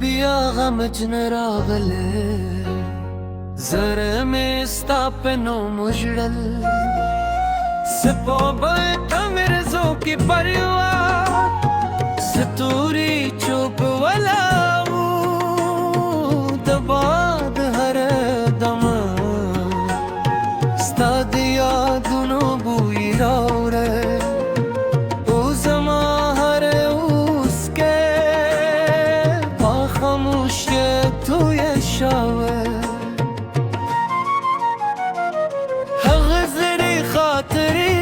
بیا غمجن راغله زره می ستا په نوم وژړل سپو بیت مرزو کی پریوار ستوري چوپ ولاو د باد هر دم ستا د یادونو بوی راوړه او زما هر اوس کې په خاموشۍ توی شوه هغه زړې خاطرې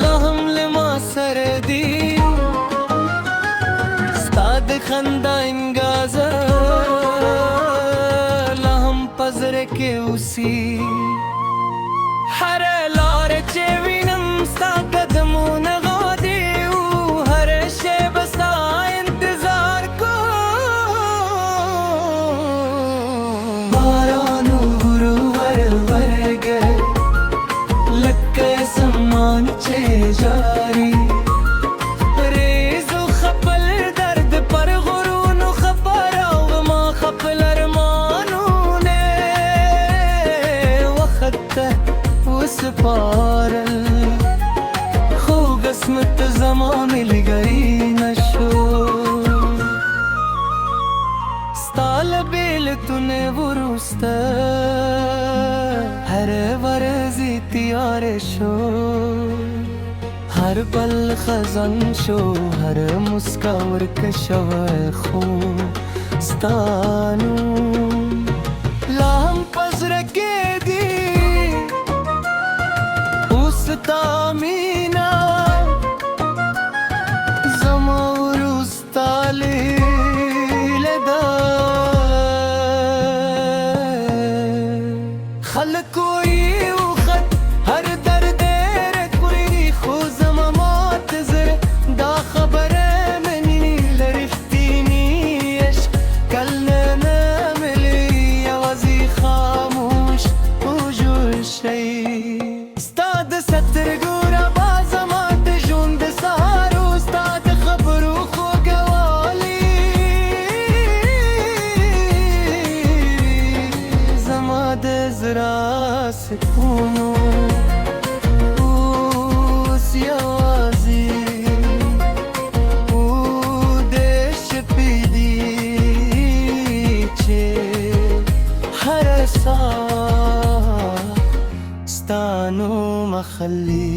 لا هم له ما سره دي ستا د خندا انګازه لا هم په زړه کې اوسي هر لاره چې وینم ستا قدمونه غادي او هر شیبه ستا انتظار کوم باران ورور ورګه لکه سمان چې جاري ریزو خپل درد پر غرونو خبر او ما خپل ارمانونه وخت وسپارل خو قسمت زما ملګری نشو ستا له بېلتونه وروسته هر ورځ تیار شو هر بل خزان شو هر مسکا ورکه شوی خو ستا نوم لا هم په زړه کې دی اوس ستا مینه زما وروسته لیله ده خلک وایي وخت هر درد رک وړي خو زما مات زړه دا خبره مني له رښتیني عشق کل نه ملي یوازې خاموش وجود شي ستا د سترګو رابه زما د ژوند د سهارو ستا د خبرو خوږوالی زما د زړه سکونو اوس یوازې د شپې دي چې هره ساه ستا نوم اخلي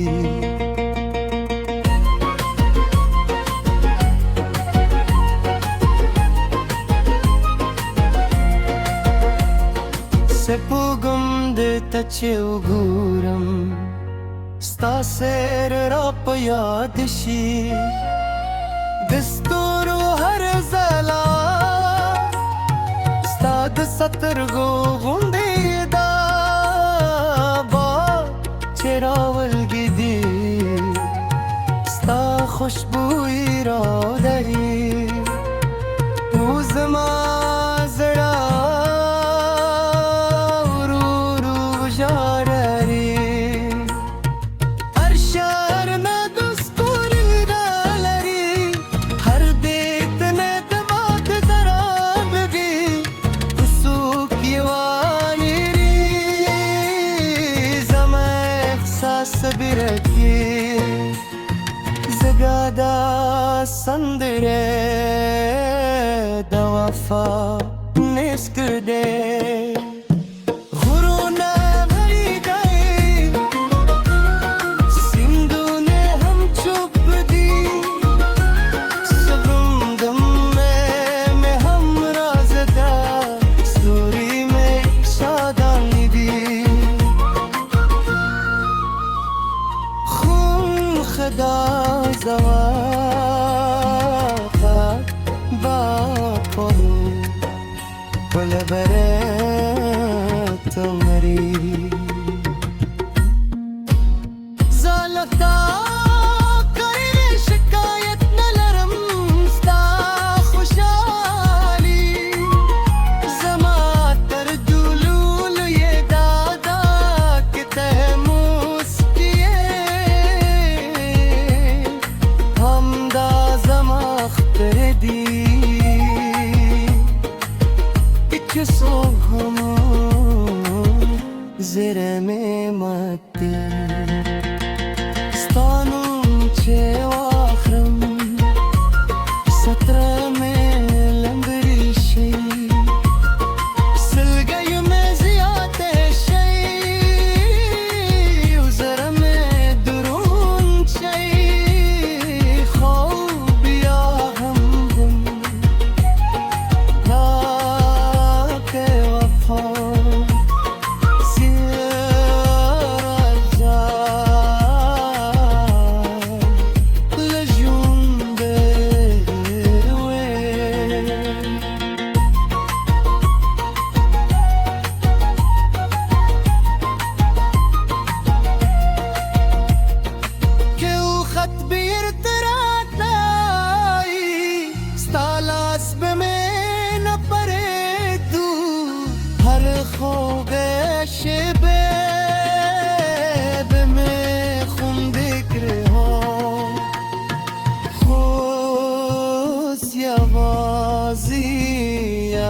سپوږم درته چې وګورم ستا سیر را په یاد شي د ستورو هر ځلا ستا د سترګو غوندې دا باد چې راولګي دي ستا خوشبویي راودري او زما زړه زګادا سندره د وفا نسکده غرونه غریدای سیندونه هم چوپ دی سبندم میں هم رازدا ستوری میں شادانی دی خون خدا زواقا باپو پل برات مری زالتا کری شکایت نلرم ستا خوشحالی زما تر دولولو یہ دادا کہ ته موسکیه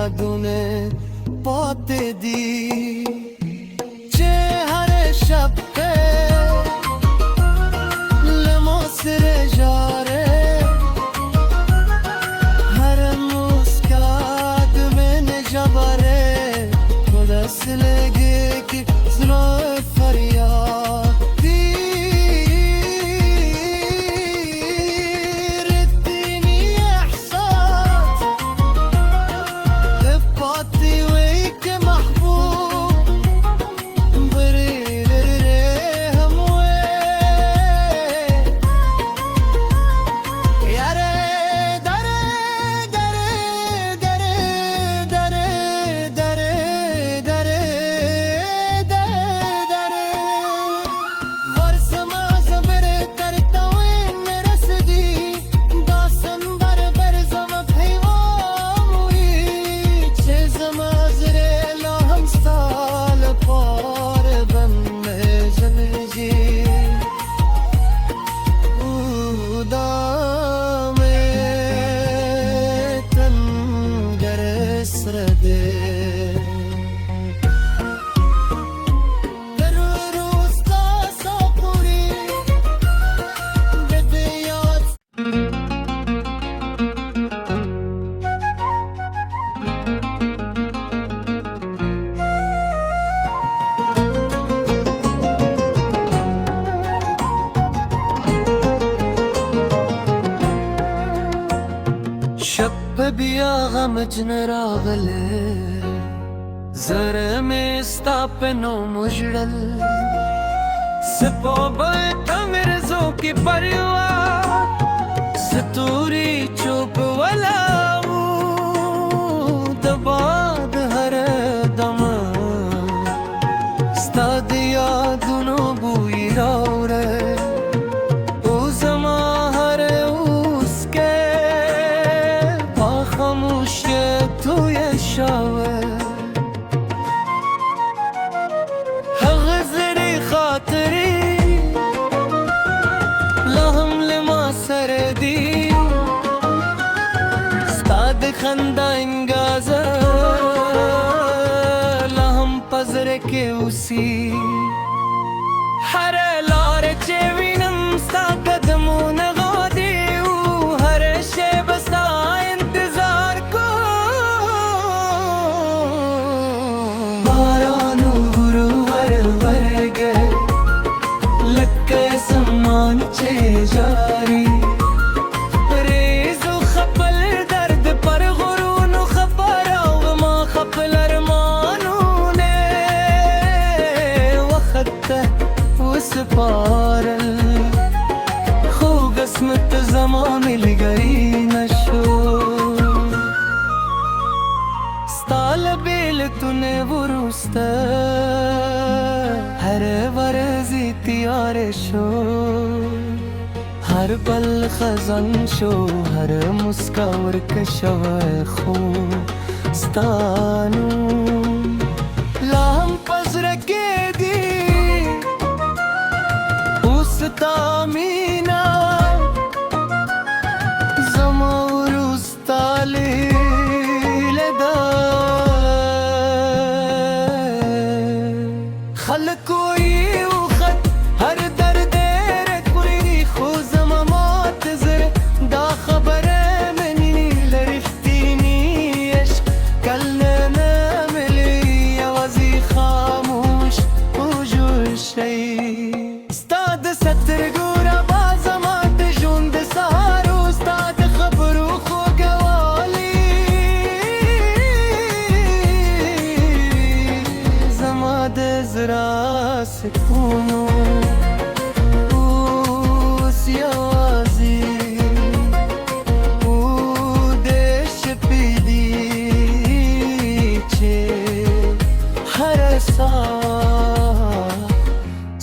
یادونه پات دی چه هر شب لمصر جاره هر مسکات من جباره خودس لگه که زنای فریاد بیا غمجن راغله زره می ستا په نوم وژړل سپو به تمرزو کی پروا ستوري چوپ ولاو د باد هر دم ستا د یادونو بوی راوړه غزري خاطري لهم لما سردي ستاد خندا انگازه لهم پزر کے اسی هر لار چه وینم ستا قدمون غادیو هر شب ستا انتظار کو جاری ریزو خپل درد پر غرونو خبراو ما خپل ارمانو نه وقت وسپارل خو قسمت زمان ملګری نشو ستال بیلتونه ورسته هر ورزی تیار شو هر بل خزان شو هر مسکا ورکشو خو ستانو لهم پزرکې دی اوس تا مینا زما ورستا لیلدا خلکو یو خط هر درد زرا سکونو اوس یوازې دیش پیدي چې هر ساه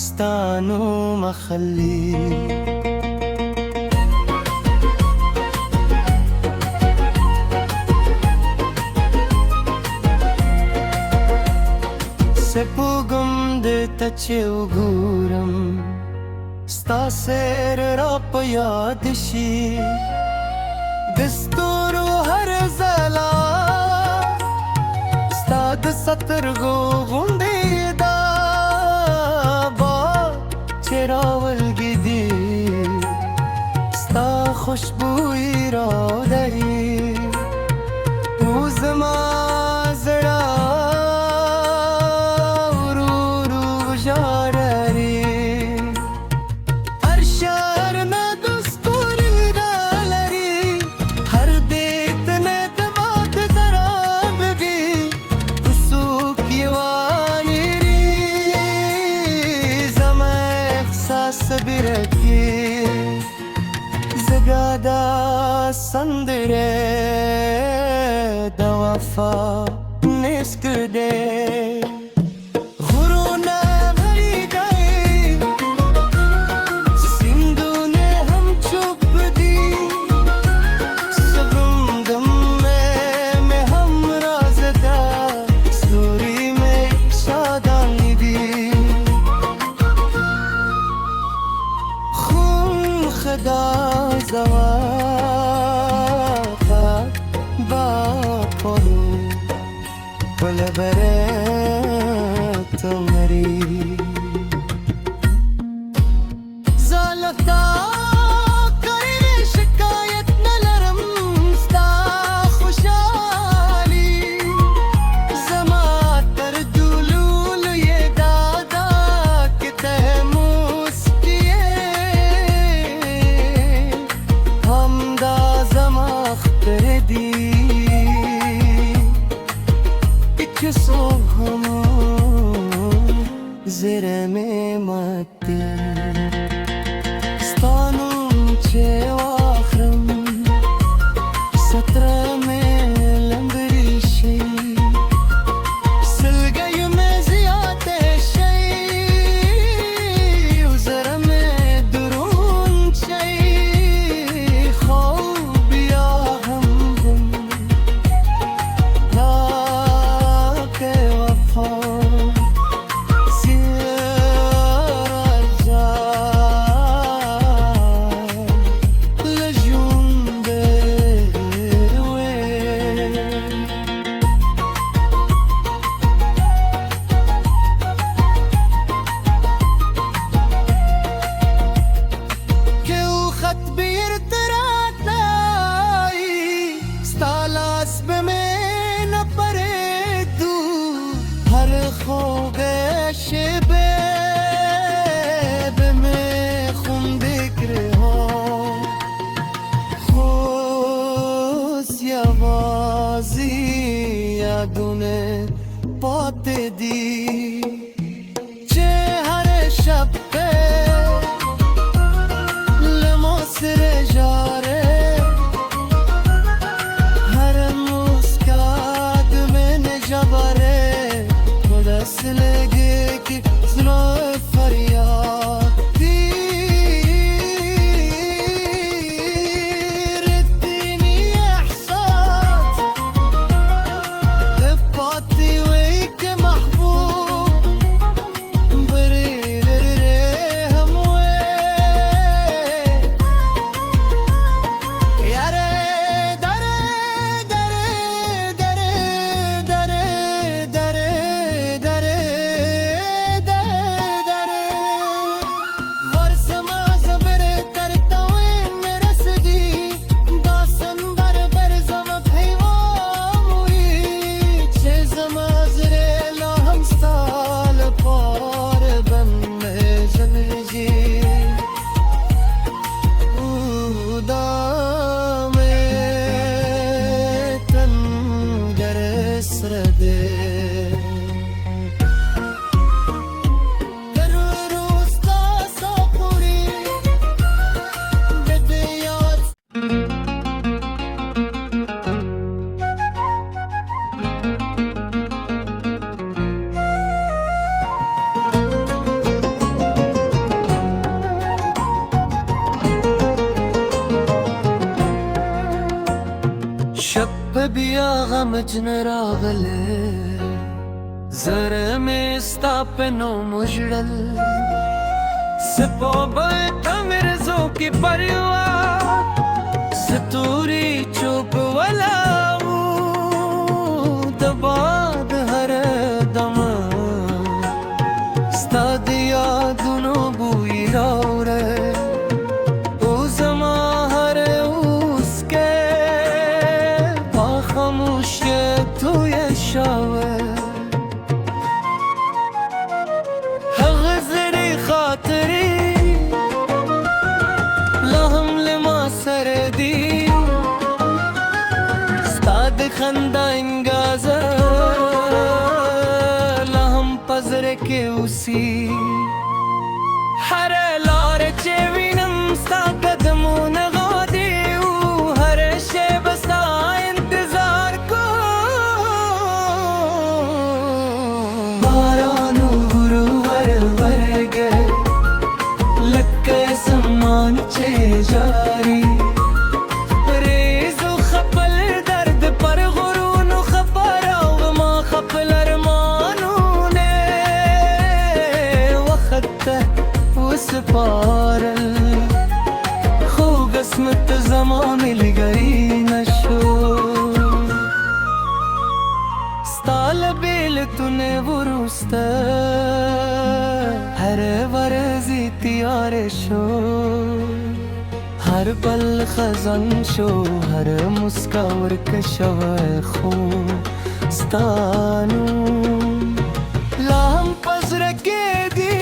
ستانو مخلي سپوږم دته چې وګورم ستا سیر را په یاد شي د ستورو هر ځلا सतरगो गुंडे दा बा चेरावल गिदी स्ता खुशबुई रादरी उज़मा जड़ा रू जारी अरशर न दुस्तूर डालरी हर देत न दबात दराब भी उसुक यवानिरी ज़मा एहसास बिरकी zagada sandire da wafa niskde घुरूना भरी गए सिंधु ने हम चुप दी सबुमदम में हम राज़दा सूरी में शादानी दी खून खदा زواقا باپرو پل برات مری زالتا کری شکایت نلرم ستا خوشحالی زما تر دلول یہ دادا کہ تحموس کیے हमदा ज़मा अख्तर दी इच सो हम ज़रे में मती स्तानुम चे वाखरम सत्र में लंबरी शई सिलगई में ज़ियाते शई उज़र में दुरून शई यादूने पाते दी चेहरे शब पे लमोसरे जारे हर मुस्कान में नजबरे खुदा से लगे कि सुनो फरियाद बिया गमजन रागले जरे में स्थापनो मुजड़ल सपो मेरे जो की परिवार सतूरी चुप वाला दबाद हर دی ستاد خندا انگازه لهم پزر کې اوسي هر لار چې وینم ستا قدمونه غادي او هر شی به ستا انتظار کوم باران ورور ورګه لکه سمان چې جاري ریزو خپل درد پر غرونو خبر او ما خپل ارمانونه وخت وسپارل خو قسمت زمان ملګری نشو ستال بیلتونه ورسته هر ورزی تیار شو هر بل خزان شو هر مسکا ورکشو خو ستانو لاهم پزرکې دی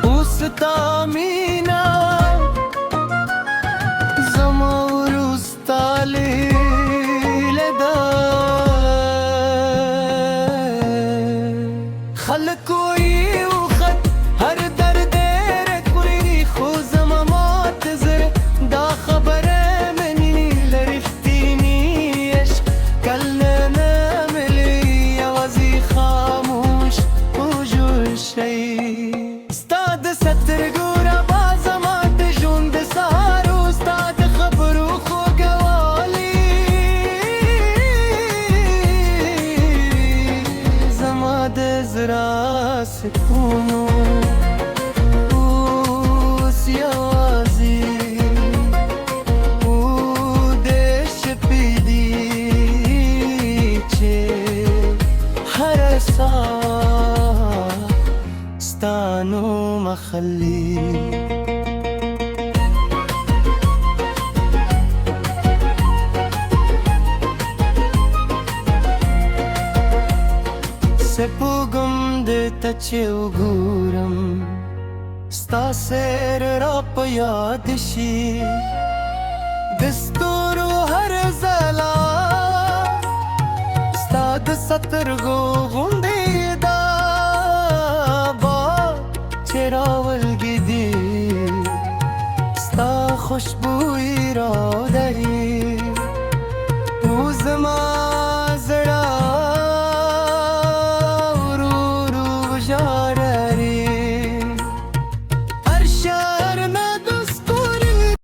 اوس تا مینا زما ورستا لیلدا خلکو یو خط هر درد رکوری خو زما مات زر دا خبره منی لرفتینی عشق کل نملی یوازی خاموش وجود شی ستاد ستر ګوره بازما د ژوند سهارو ستا د خبرو خوږوالی زما د زړه سکونو اوس یوازې د شپې دی چې هره ساه ستا نوم اخلي سپوږم دته چې وګورم ستا سیر را په یاد شي د ستورو هر ځلا ستا د سترګو غوندې دا باد چې راولګي دي ستا خوشبویي را دهي او زما